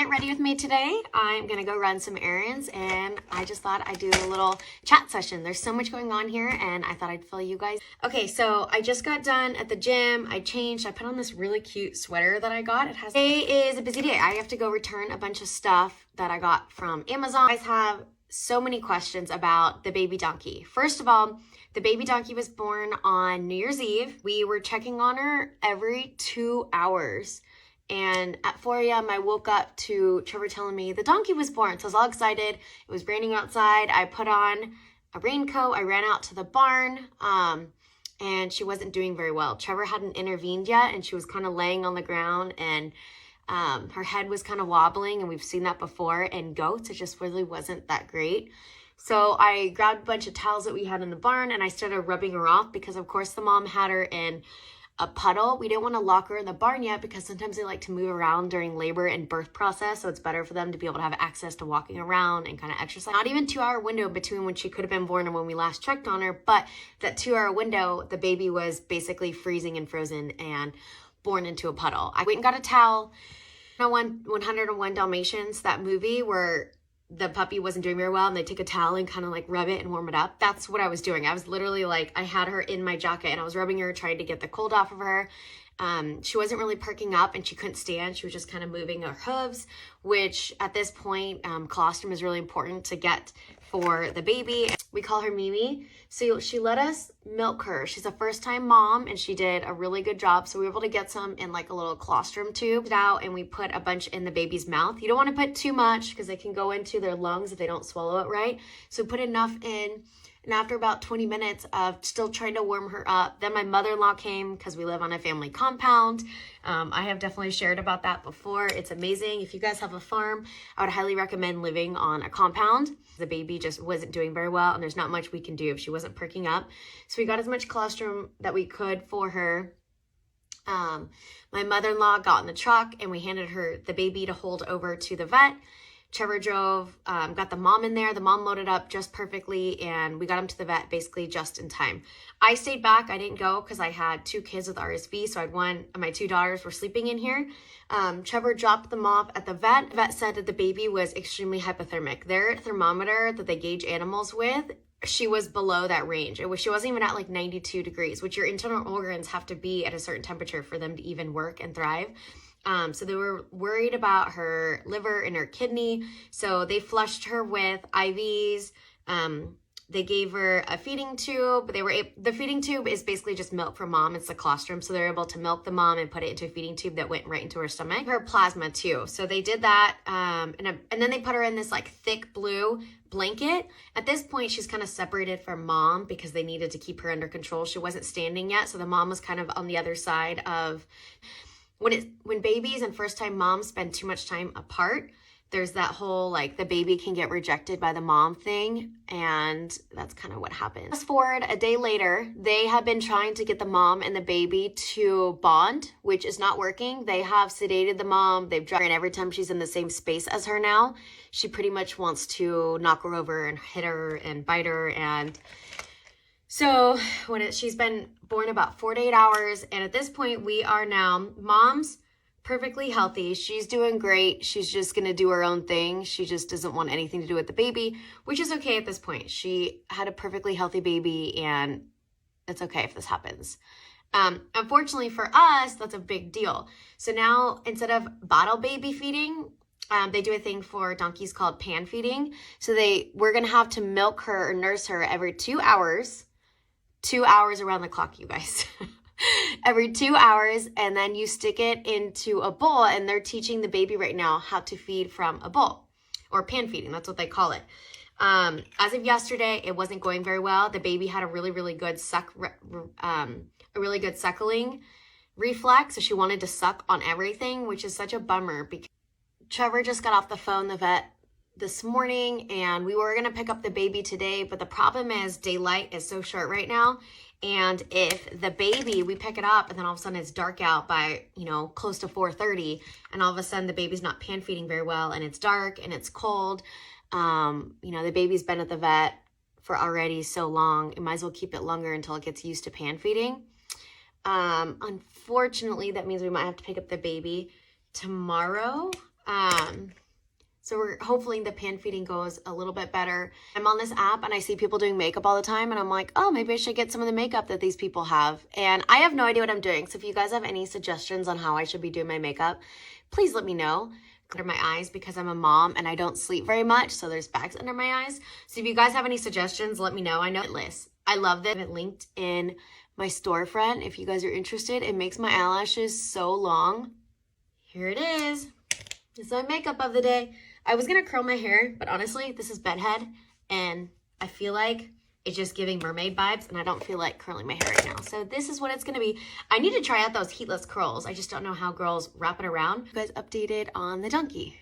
Get ready with me today. I'm gonna go run some errands and I just thought I'd do a little chat session. There's so much going on here and I thought I'd fill you guys. Okay, so I just got done at the gym. I changed, I put on this really cute sweater that I got. Today is a busy day. I have to go return a bunch of stuff that I got from Amazon. You guys have so many questions about the baby donkey. First of all, the baby donkey was born on New Year's Eve. We were checking on her every 2 hours. And at 4 a.m. I woke up to Trevor telling me the donkey was born. So I was all excited. It was raining outside. I put on a raincoat. I ran out to the barn and she wasn't doing very well. Trevor hadn't intervened yet and she was kind of laying on the ground and her head was kind of wobbling, and we've seen that before in goats. It just really wasn't that great. So I grabbed a bunch of towels that we had in the barn and I started rubbing her off because of course the mom had her in a puddle. We didn't want to lock her in the barn yet because sometimes they like to move around during labor and birth process. So it's better for them to be able to have access to walking around and kind of exercise. Not even 2 hour window between when she could have been born and when we last checked on her, but that 2 hour window, the baby was basically freezing and frozen and born into a puddle. I went and got a towel. 101 Dalmatians, that movie where the puppy wasn't doing very well and they take a towel and kind of like rub it and warm it up. That's what I was doing. I was literally like, I had her in my jacket and I was rubbing her, trying to get the cold off of her. She wasn't really perking up and she couldn't stand. She was just kind of moving her hooves, which at this point, colostrum is really important to get for the baby. We call her Mimi. So she let us milk her. She's a first-time mom and she did a really good job. So we were able to get some in like a little colostrum tube out, and we put a bunch in the baby's mouth. You don't want to put too much because they can go into their lungs if they don't swallow it right. So put enough in. And after about 20 minutes of still trying to warm her up, then my mother-in-law came because we live on a family compound. I have definitely shared about that before. It's amazing. If you guys have a farm, I would highly recommend living on a compound. The baby just wasn't doing very well and there's not much we can do if she wasn't perking up. So we got as much colostrum that we could for her. My mother-in-law got in the truck and we handed her the baby to hold over to the vet. Trevor drove, got the mom in there. The mom loaded up just perfectly and we got him to the vet basically just in time. I stayed back. I didn't go because I had 2 kids with RSV. So I had one, my 2 daughters were sleeping in here. Trevor dropped them off at the vet. The vet said that the baby was extremely hypothermic. Their thermometer that they gauge animals with, she was below that range. She wasn't even at like 92 degrees, which your internal organs have to be at a certain temperature for them to even work and thrive. So they were worried about her liver and her kidney. So they flushed her with IVs. They gave her a feeding tube. The feeding tube is basically just milk from mom. It's the colostrum. So they're able to milk the mom and put it into a feeding tube that went right into her stomach. Her plasma too. So they did that. And then they put her in this like thick blue blanket. At this point, she's kind of separated from mom because they needed to keep her under control. She wasn't standing yet. So the mom was kind of on the other side of... When babies and first-time moms spend too much time apart, there's that whole like the baby can get rejected by the mom thing, and that's kind of what happened. Fast forward a day later, they have been trying to get the mom and the baby to bond, which is not working. They have sedated the mom. They've driven every time she's in the same space as her now. She pretty much wants to knock her over and hit her and bite her. And so she's been born about 4 to 8 hours. And at this point, we are now, mom's perfectly healthy. She's doing great. She's just going to do her own thing. She just doesn't want anything to do with the baby, which is okay at this point. She had a perfectly healthy baby and it's okay if this happens. Unfortunately for us, that's a big deal. So now instead of bottle baby feeding, they do a thing for donkeys called pan feeding. So we're going to have to milk her or nurse her every 2 hours. 2 hours around the clock, you guys. Every 2 hours, and then you stick it into a bowl, and they're teaching the baby right now how to feed from a bowl, or pan feeding, that's what they call it. As of yesterday, it wasn't going very well. The baby had a really, really good suckling reflex, so she wanted to suck on everything, which is such a bummer because Trevor just got off the phone, the vet, this morning, and we were going to pick up the baby today, but the problem is daylight is so short right now, and if the baby, we pick it up and then all of a sudden it's dark out by, close to 4:30, and all of a sudden the baby's not pan feeding very well and it's dark and it's cold, the baby's been at the vet for already so long, it might as well keep it longer until it gets used to pan feeding. Unfortunately, that means we might have to pick up the baby tomorrow. So we're hopefully the pan feeding goes a little bit better. I'm on this app and I see people doing makeup all the time and I'm like, oh, maybe I should get some of the makeup that these people have. And I have no idea what I'm doing. So if you guys have any suggestions on how I should be doing my makeup, please let me know. Under my eyes because I'm a mom and I don't sleep very much, so there's bags under my eyes. So if you guys have any suggestions, let me know. I know it lists. I love that. I have it linked in my storefront if you guys are interested. It makes my eyelashes so long. Here it is. This is my makeup of the day. I was gonna curl my hair, but honestly, this is bedhead and I feel like it's just giving mermaid vibes and I don't feel like curling my hair right now. So this is what it's gonna be. I need to try out those heatless curls. I just don't know how girls wrap it around. You guys updated on the donkey.